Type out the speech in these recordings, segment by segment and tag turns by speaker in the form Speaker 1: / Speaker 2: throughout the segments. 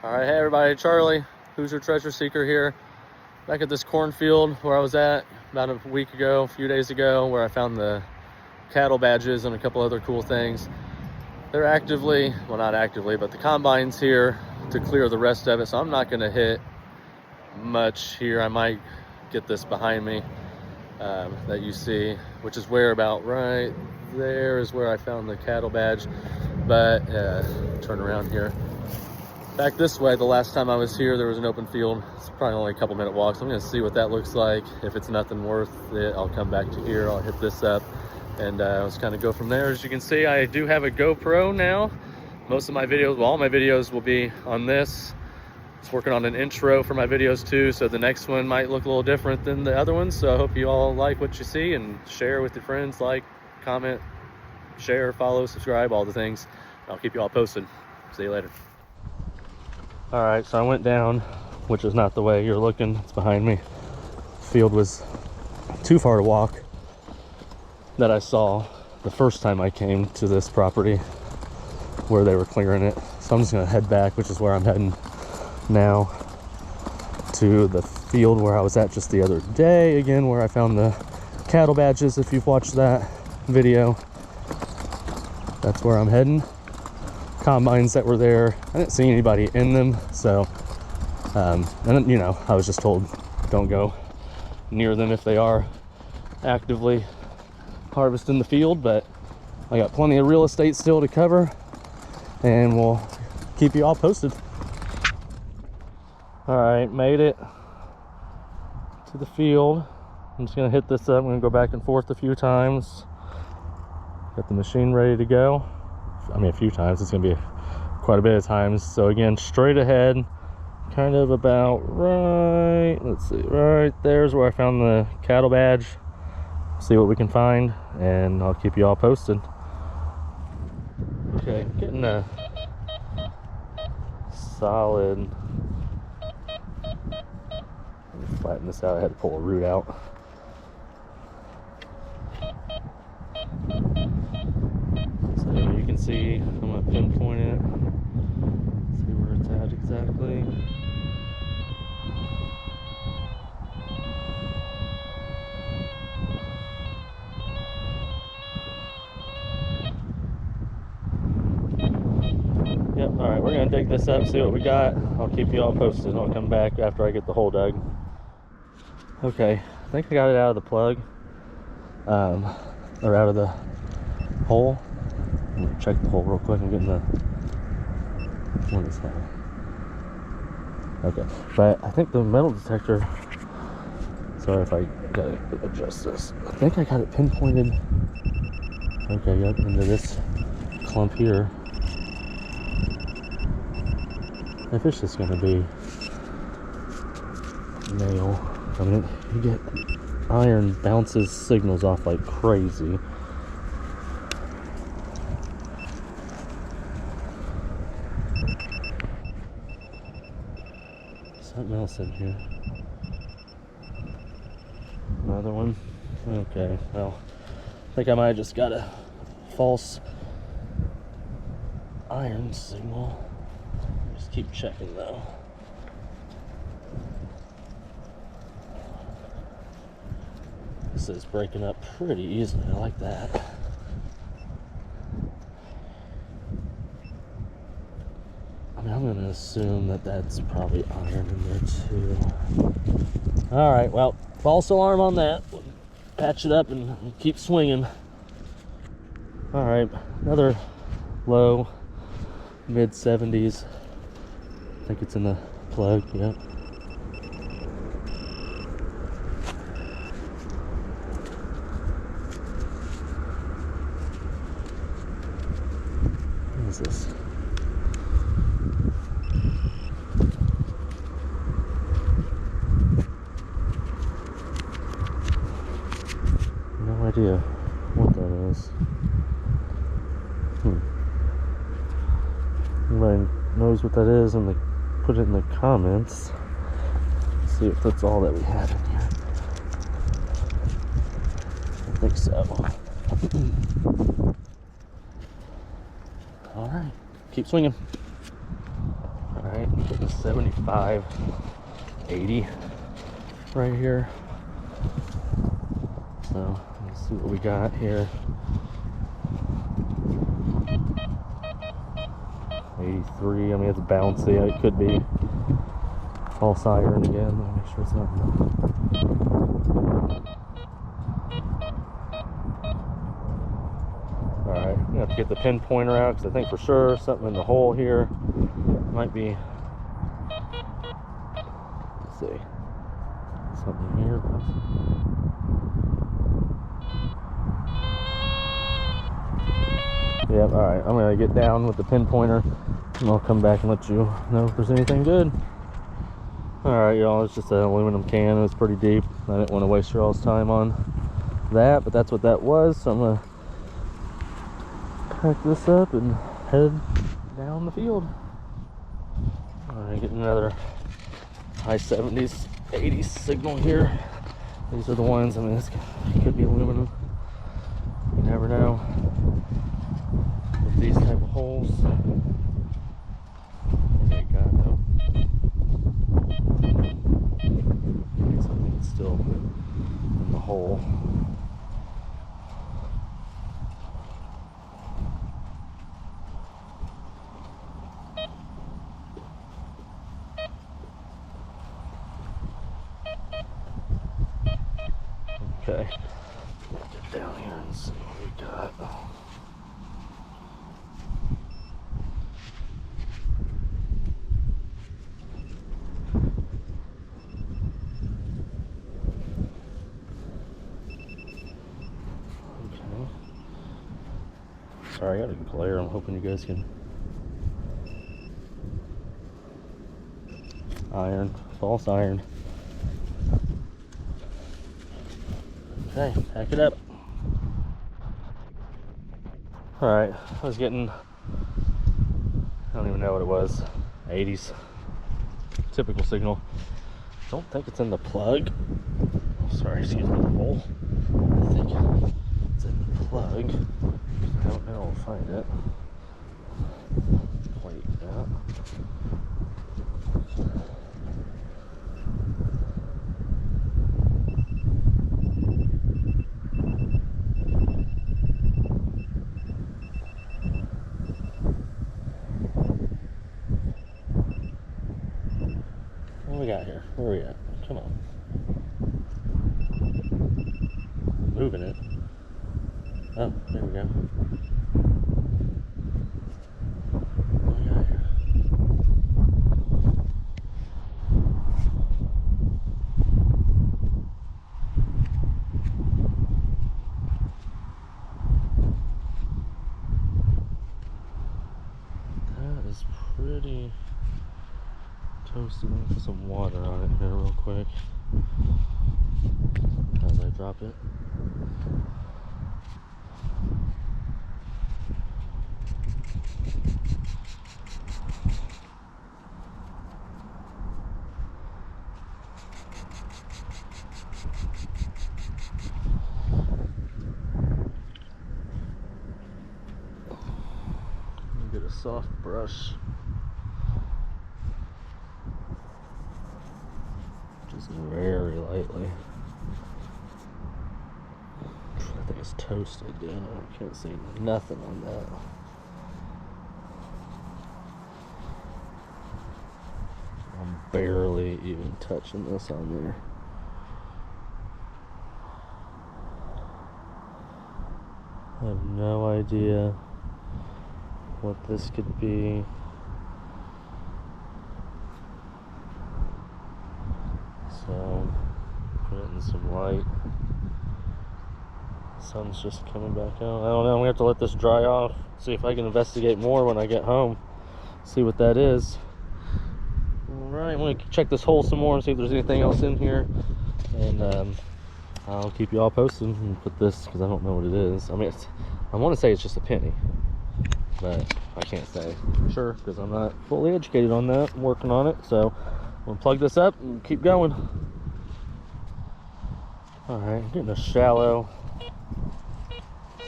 Speaker 1: All right, hey everybody, Charlie, Hoosier Treasure Seeker here. Back at this cornfield where I was at about a week ago, a few days ago, where I found the cattle badges and a couple other cool things. They're actively, well not actively, but the combine's here to clear the rest of it, so I'm not gonna hit much here. I might get this behind me that you see, which is where about right there is where I found the cattle badge. But turn around here. Back this way, the last time I was here, there was an open field. It's probably only a couple minute walk, so I'm gonna see what that looks like. If it's nothing worth it, I'll come back to here, I'll hit this up, and let's kind of go from there. As you can see, I do have a GoPro now. Most of my videos, well, all my videos will be on this. It's working on an intro for my videos too, so the next one might look a little different than the other ones. So I hope you all like what you see and share with your friends, like, comment, share, follow, subscribe, all the things. I'll keep you all posted. See you later. All right, so I went down, which is not the way you're looking. It's behind me. The field was too far to walk that I saw the first time I came to this property where they were clearing it. So I'm just gonna head back, which is where I'm heading now, to the field where I was at just the other day, again, where I found the cattle badges. If you've watched that video, that's where I'm heading. Combines that were there, I didn't see anybody in them, so and you know, I was just told don't go near them if they are actively harvesting the field. But I got plenty of real estate still to cover, and we'll keep you all posted. All right, made it to the field. I'm just gonna hit this up. I'm gonna go back and forth a few times. Got the machine ready to go. I mean, a few times. It's gonna be quite a bit of times. So again, straight ahead, kind of about right, let's see, right there's where I found the cattle badge. See what we can find, and I'll keep you all posted. Okay, getting a solid, let me flatten this out. I had to pull a root out. So you can see, I'm going to pinpoint it, see where it's at exactly. Yep, alright, we're going to dig this up, see what we got. I'll keep you all posted. I'll come back after I get the hole dug. Okay, I think I got it out of the plug, or out of the hole. I'm gonna check the hole real quick. I'm getting the, what is that? Okay, but I think the metal detector, sorry if I gotta adjust this. I think I got it pinpointed. Okay, yep, into this clump here. If it's just gonna be nail, I mean, you get iron bounces signals off like crazy. Something else in here. Another one. Okay, well, I think I might have just got a false iron signal. Just keep checking though. This is breaking up pretty easily. I like that. I'm going to assume that that's probably iron in there too. All right, well, false alarm on that. We'll patch it up and keep swinging. All right, another low, mid 70s. I think it's in the plug, yep. What is this? No idea what that is. Anybody knows what that is, and put it in the comments. Let's see if that's all that we have in here. I think so. All right, keep swinging. All right. 75, 80 right here. So let's see what we got here. 83. I mean, it's bouncy. It could be false iron again. Let me make sure it's not. Alright, I'm gonna have to get the pinpointer out because I think for sure something in the hole here might be. Let's see. Something here. Yep, alright. I'm gonna get down with the pinpointer and I'll come back and let you know if there's anything good. Alright, y'all, it's just an aluminum can. It was pretty deep. I didn't want to waste your all's time on that, but that's what that was. So I'm gonna pack this up and head down the field. Alright, getting another high 70s, 80s signal here. These are the ones, I mean, this could be aluminum. You never know. With these type of holes. There you go, though. Something that's still in the hole. Okay, get down here and see what we got. Okay. Sorry, I got a glare. I'm hoping you guys can. Iron, false iron. Okay, pack it up. Alright, I was getting, I don't even know what it was, 80s. Typical signal. Don't think it's in the plug. Sorry, excuse me, the bowl. I think it's in the plug. I don't know, I'll find it. Plate, yeah. What we got here? Where are we at? Come on. Moving it. Oh, there we go. What we got here? That is pretty toasted. I'll put some water on it here real quick as I drop it. Get a soft brush. Just very lightly. That thing is toasted, dude. I can't see nothing on that. I'm barely even touching this on there. I have no idea what this could be. So, put it in some light. Sun's just coming back out. I don't know, we have to let this dry off. See if I can investigate more when I get home. See what that is. Alright, I'm going to check this hole some more and see if there's anything else in here. And I'll keep you all posted and put this, because I don't know what it is. I mean, I want to say it's just a penny, but I can't say for sure because I'm not fully educated on that. I'm working on it, so I'm gonna plug this up and keep going. All right, getting a shallow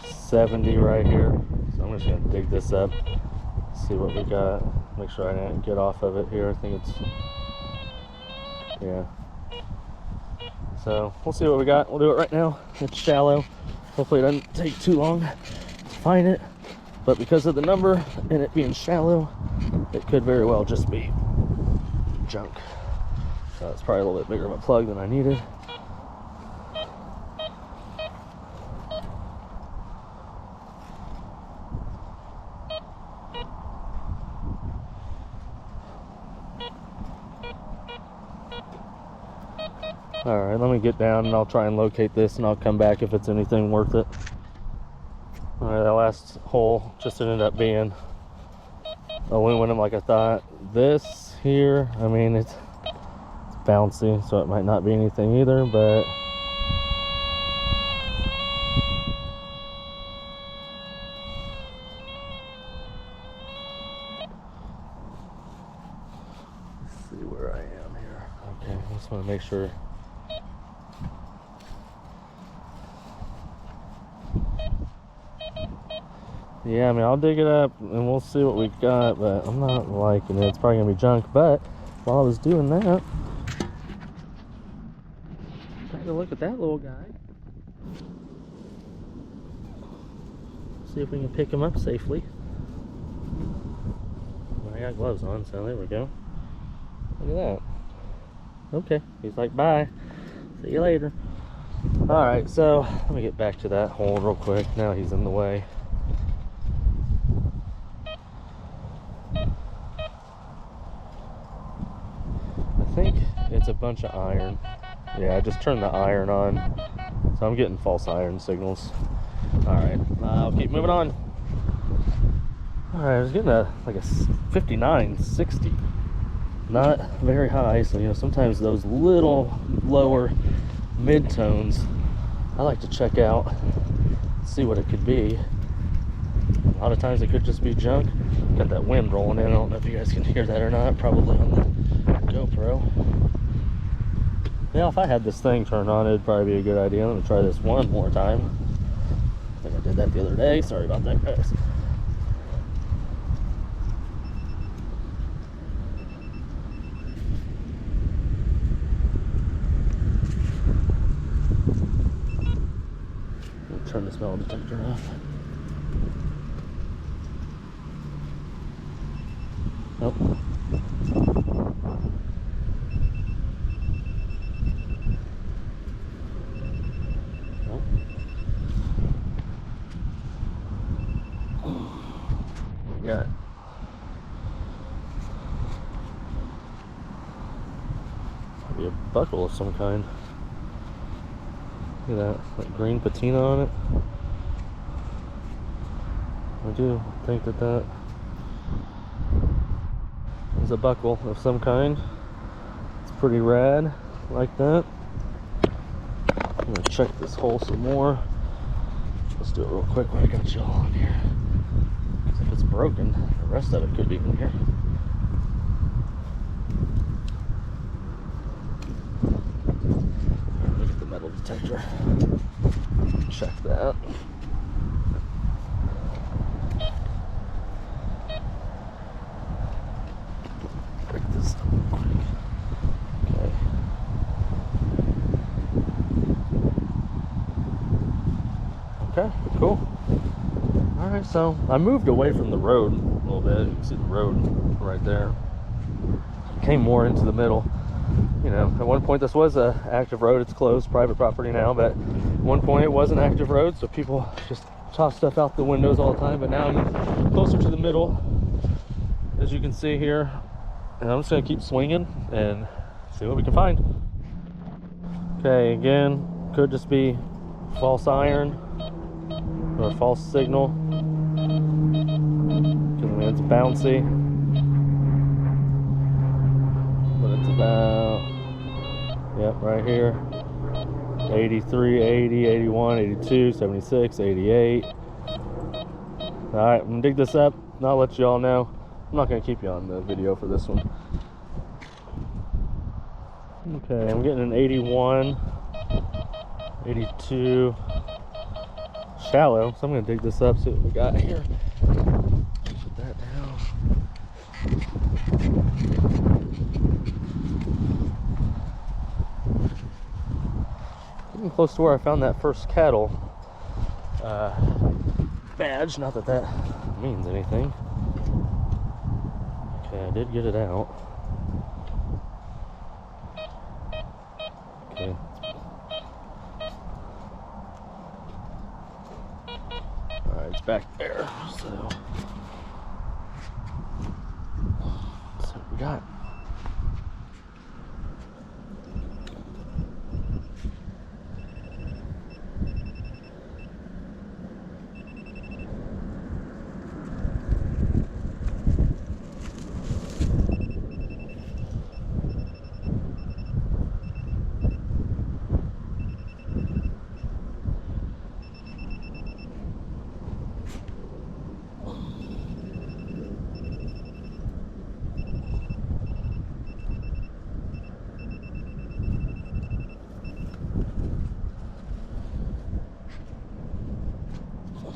Speaker 1: 70 right here, so I'm just gonna dig this up, see what we got. Make sure I didn't get off of it here. I think it's, yeah. So we'll see what we got. We'll do it right now. It's shallow. Hopefully it doesn't take too long to find it. But because of the number and it being shallow, it could very well just be junk. So it's probably a little bit bigger of a plug than I needed. All right, let me get down and I'll try and locate this and I'll come back if it's anything worth it. All right, that last hole just ended up being aluminum like I thought. This here, I mean, it's bouncy, so it might not be anything either, but let's see where I am here. Okay, I just want to make sure. Yeah, I mean, I'll dig it up and we'll see what we got, but I'm not liking it. It's probably gonna be junk. But while I was doing that, take a look at that little guy. See if we can pick him up safely. I got gloves on, so there we go. Look at that. Okay, he's like, bye. See you later. All right, so let me get back to that hole real quick. Now he's in the way. I think it's a bunch of iron. Yeah, I just turned the iron on, so I'm getting false iron signals. All right, I'll keep moving on. All right, I was getting like a 59, 60. Not very high, so you know, sometimes those little lower mid-tones I like to check out, see what it could be. A lot of times it could just be junk. Got that wind rolling in. I don't know if you guys can hear that or not, probably on the GoPro. Yeah, if I had this thing turned on, it'd probably be a good idea. Let me try this one more time. I think I did that the other day. Sorry about that, guys. Turn the smell detector off. Nope. Nope. Got it. Maybe a buckle of some kind. Look at that, like green patina on it. I do think that is a buckle of some kind. It's pretty rad, like that. I'm gonna check this hole some more. Let's do it real quick while I got you all on here. Because if it's broken, the rest of it could be in here. Look at the metal detector. Check that. Break this up real quick. Okay. Okay, cool. Alright, so I moved away from the road a little bit. You can see the road right there. Came more into the middle. You know, at one point this was an active road. It's closed, private property now, but at one point it was an active road, so people just toss stuff out the windows all the time. But now I'm closer to the middle, as you can see here, and I'm just gonna keep swinging and see what we can find. Okay, again, could just be false iron or false signal, because I mean, it's bouncy, but it's about, yep, right here, 83, 80, 81, 82, 76, 88. All right, I'm gonna dig this up and I'll let you all know. I'm not gonna keep you on the video for this one. Okay, I'm getting an 81, 82, shallow, so I'm gonna dig this up, see what we got here. Put that down. close to where I found that first cattle badge. Not that that means anything. Okay, I did get it out. Okay. Alright, it's back there, so let's see what we got.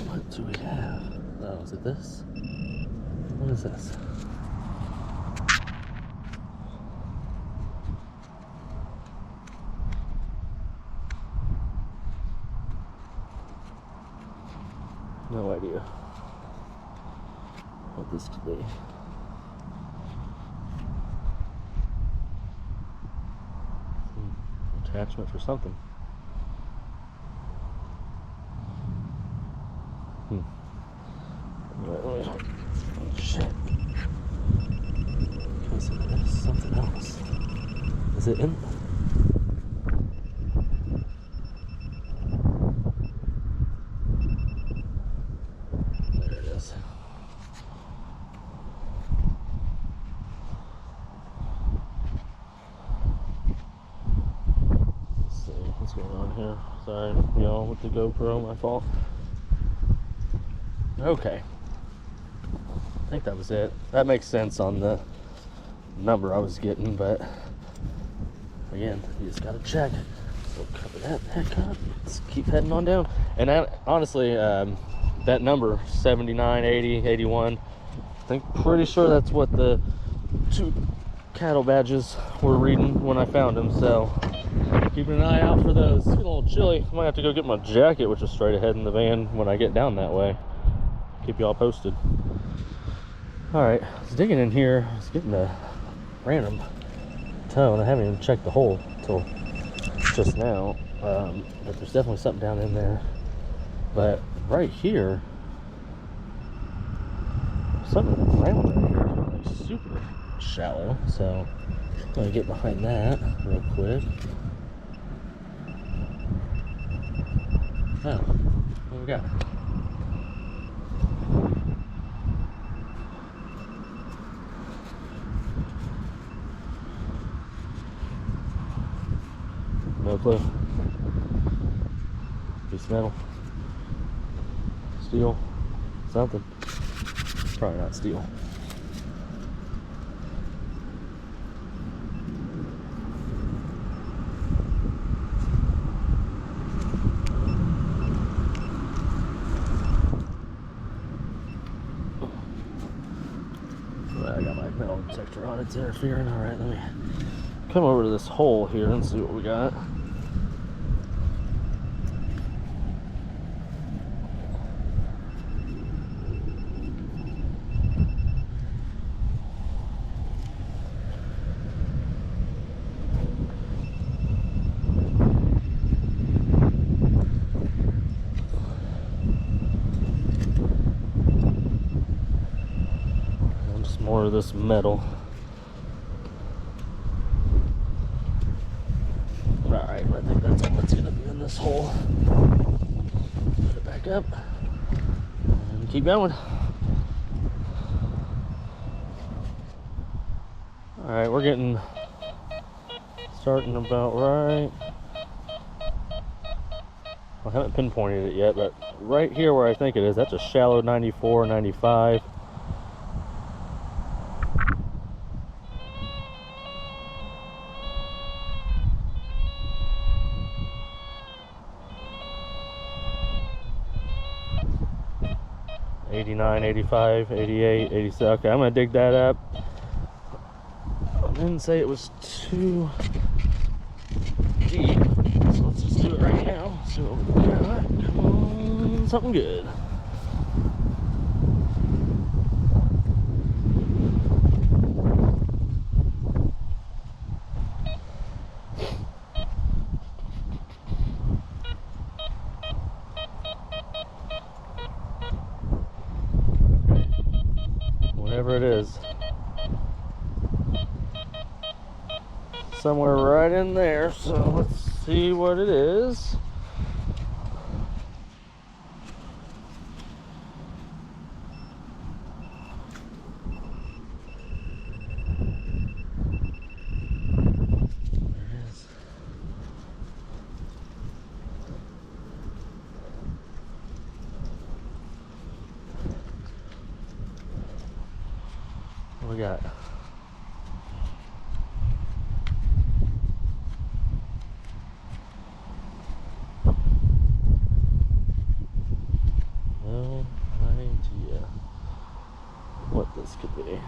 Speaker 1: What do we have? Oh, is it this? What is this? No idea what this could be. Attachment for something. Oh, shit. Because there's something else. Is it in? There it is. Let's see what's going on here. Sorry, y'all, with the GoPro, my fault. Okay. I think that was it. That makes sense on the number I was getting, but again, you just gotta check. So cover that heck up. Let's keep heading on down. And honestly, that number 79, 80, 81, I think pretty sure that's what the 2 cattle badges were reading when I found them. So keeping an eye out for those. It's getting a little chilly. I might have to go get my jacket, which is straight ahead in the van when I get down that way. Keep y'all posted. Alright, I was digging in here. I was getting a random tone. I haven't even checked the hole until just now. But there's definitely something down in there. But right here, something round right here, like super shallow. So I'm gonna get behind that real quick. Oh, what do we got? No clue. Piece of metal. Steel. Something. Probably not steel. I got my metal detector on, it's interfering. Alright, let me come over to this hole here and see what we got. Just more of this metal. Alright, I think that's all that's gonna be in this hole. Put it back up and keep going. Alright, we're getting starting about right. I haven't pinpointed it yet, but right here where I think it is, that's a shallow 94, 95. '89, '85, '88, '87. Okay, I'm gonna dig that up. I didn't say it was too deep, so let's just do it right now. See what we got. Come on, something good. Whatever it is. Somewhere right in there, so let's see what it is. There it is. What we got? No idea what this could be.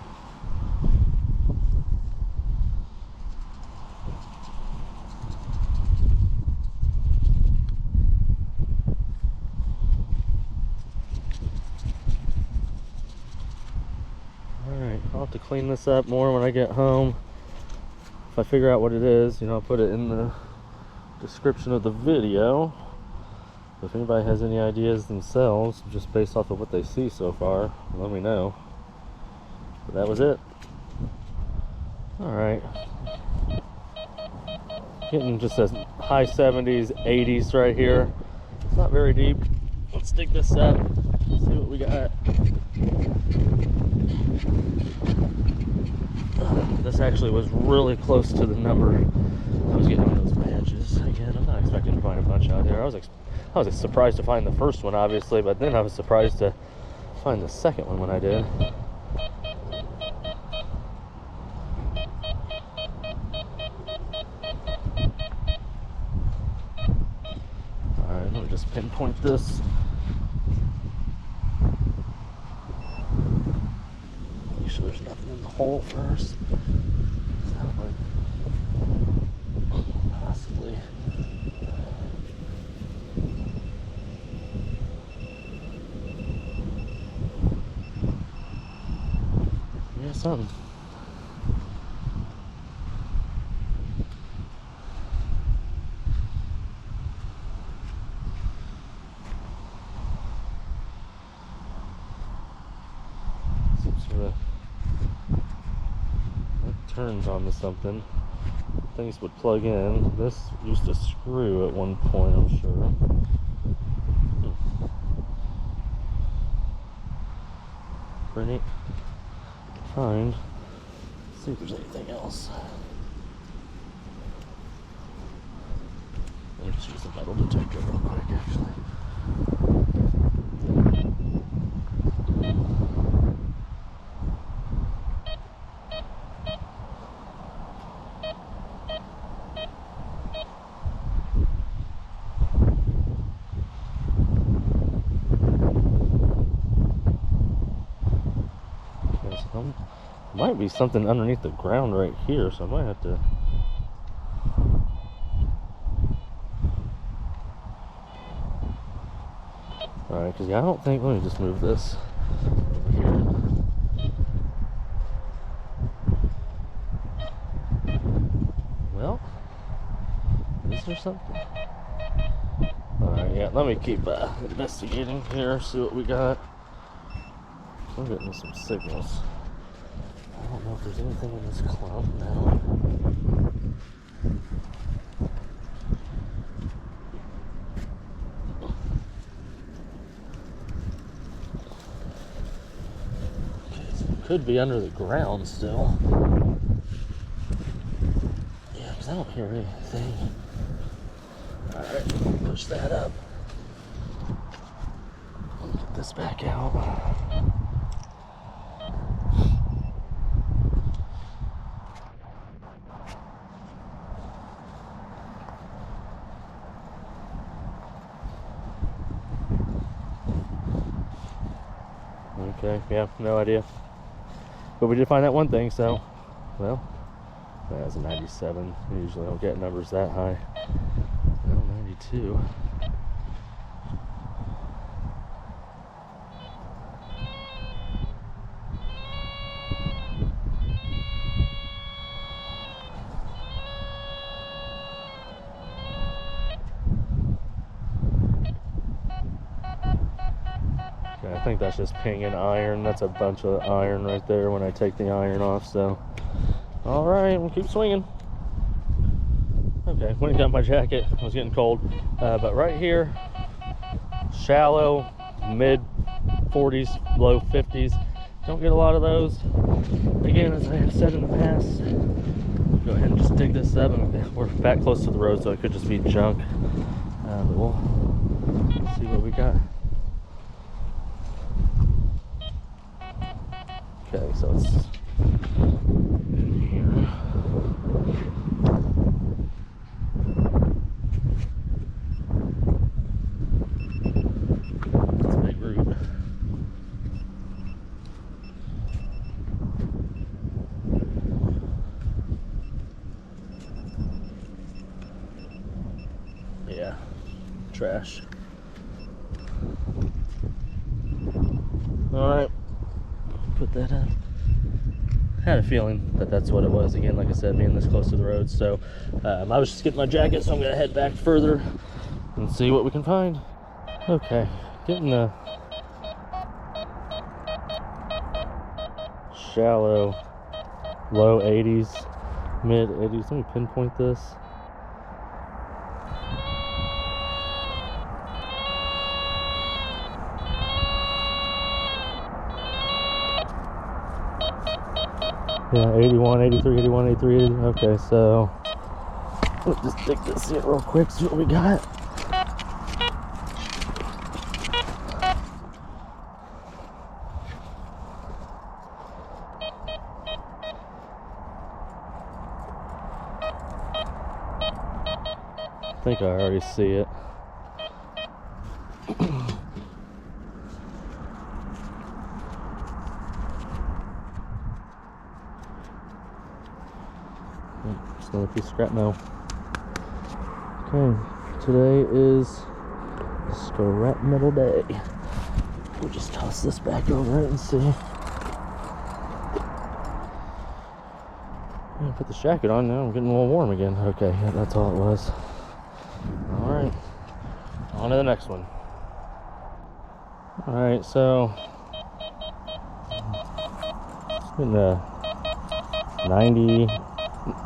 Speaker 1: Alright, I'll have to clean this up more when I get home. If I figure out what it is, I'll put it in the description of the video. If anybody has any ideas themselves, just based off of what they see so far, let me know. But that was it. Alright. Getting just a high 70s, 80s right here. It's not very deep. Let's dig this up, see what we got. This actually was really close to the number I was getting on those badges. Again, I'm not expecting to find a bunch out here. I was surprised to find the first one, obviously, but then I was surprised to find the second one when I did. Alright, let me just pinpoint this. Make sure there's nothing in the hole first. That one, possibly. Yeah, something. Some sort of that turns onto something. Things would plug in. This used to screw at one point, I'm sure. Pretty neat. Find. See if there's anything else. I'll just use the metal detector real quick, actually. Might be something underneath the ground right here, so I might have to. Alright, because I don't think. Let me just move this over here. Well, is there something? Alright, yeah, let me keep investigating here, see what we got. I'm getting some signals. I don't know if there's anything in this clump now. Okay, so it could be under the ground still. Yeah, because I don't hear anything. Alright, push that up. Put this back out. Okay, yeah, no idea. But we did find that one thing, so, well, that was a 97. We usually don't get numbers that high. Well, too. Okay, I think that's just pinging iron. That's a bunch of iron right there when I take the iron off. So, all right, we'll keep swinging. Okay, went and got my jacket. It was getting cold, but right here, shallow, mid 40s, low 50s. Don't get a lot of those. Again, as I have said in the past, go ahead and just dig this up. We're back close to the road, so it could just be junk. But we'll see what we got. Okay, so it's in here. It's a big root. Yeah, trash. All right, put that up. Had a feeling that that's what it was. Again, like I said, being this close to the road. So I was just getting my jacket, so I'm gonna head back further and see what we can find. Okay, getting the shallow, low 80s, mid 80s. Let me pinpoint this. Yeah, 81, 83, 81, 83, 80. Okay, so let's just dig this in real quick, see what we got. I think I already see it. Just another piece of scrap metal. Okay, today is scrap metal day. We'll just toss this back over it and see. Yeah, put this jacket on now. I'm getting a little warm again. Okay, yeah, that's all it was. All right, on to the next one. All right, so it's been 90,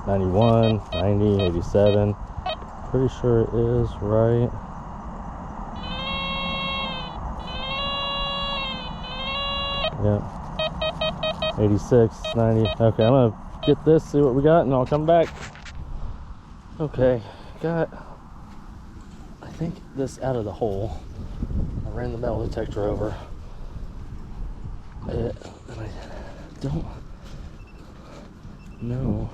Speaker 1: 91, 90, 87. Pretty sure it is right. Yeah. 86, 90. Okay, I'm gonna get this, see what we got, and I'll come back. Okay, got, I think, this out of the hole. I ran the metal detector over it, and I don't know.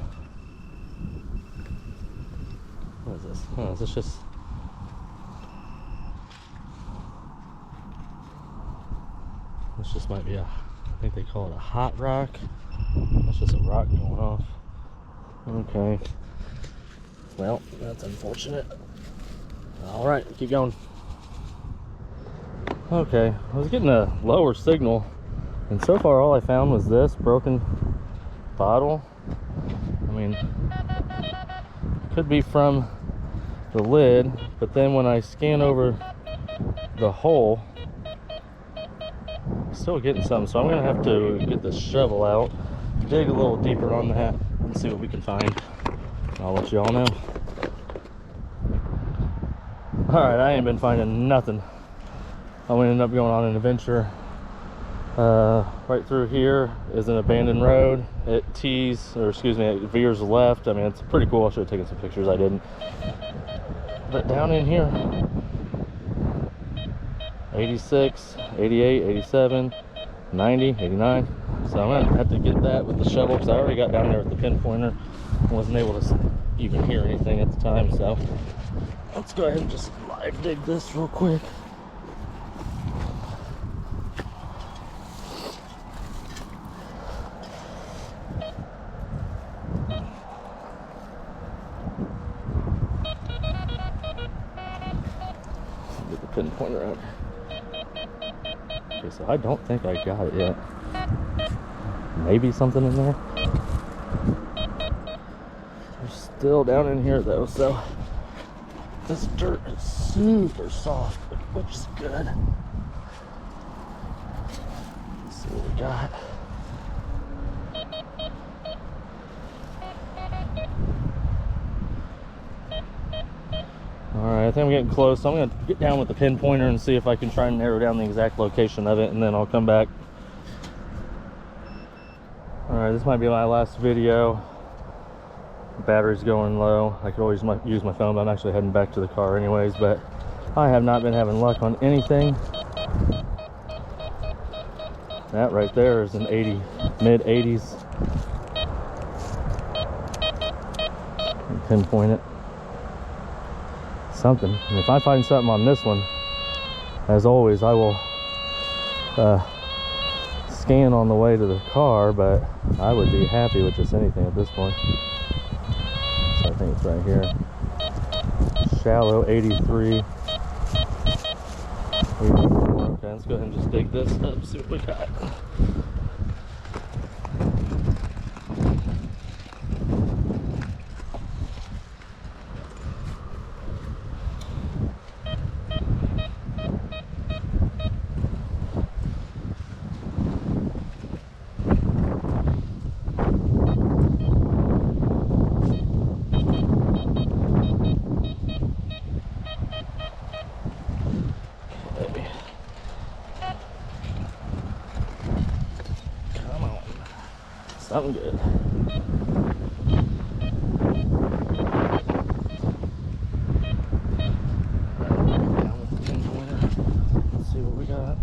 Speaker 1: What is this? Oh, is this just... This just might be a... I think they call it a hot rock. That's just a rock going off. Okay. Well, that's unfortunate. Alright, keep going. Okay, I was getting a lower signal, and so far all I found was this broken bottle. I mean, could be from the lid, but then when I scan over the hole, I'm still getting something. So I'm gonna have to get the shovel out, dig a little deeper on that, and see what we can find. I'll let you all know. All right, I ain't been finding nothing. I'm gonna end up going on an adventure. Right through here is an abandoned road. It veers left. I mean, it's pretty cool. I should have taken some pictures. I didn't. But down in here, 86, 88, 87, 90, 89. So I'm gonna have to get that with the shovel, because I already got down there with the pinpointer and wasn't able to even hear anything at the time. So let's go ahead and just live dig this real quick. pinpointer out. Okay, so I don't think I got it yet. Maybe something in there. They're still down in here though, so this dirt is super soft, which is good. Let's see what we got. Alright, I think I'm getting close. So I'm going to get down with the pinpointer and see if I can try and narrow down the exact location of it, and then I'll come back. Alright, this might be my last video. The battery's going low. I could always use my phone, but I'm actually heading back to the car anyways. But I have not been having luck on anything. That right there is an 80, mid 80s. Pinpoint it. Something. And if I find something on this one, as always, I will scan on the way to the car, but I would be happy with just anything at this point. So I think it's right here. Shallow 83. 84. Okay, let's go ahead and just dig this up, see what we got. Something good. Down with the pinpointer. Let's see what we got.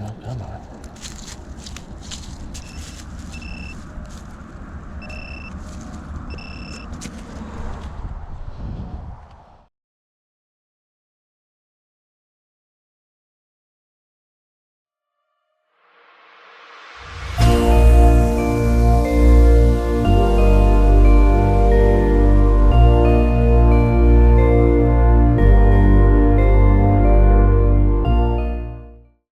Speaker 1: Oh, come on.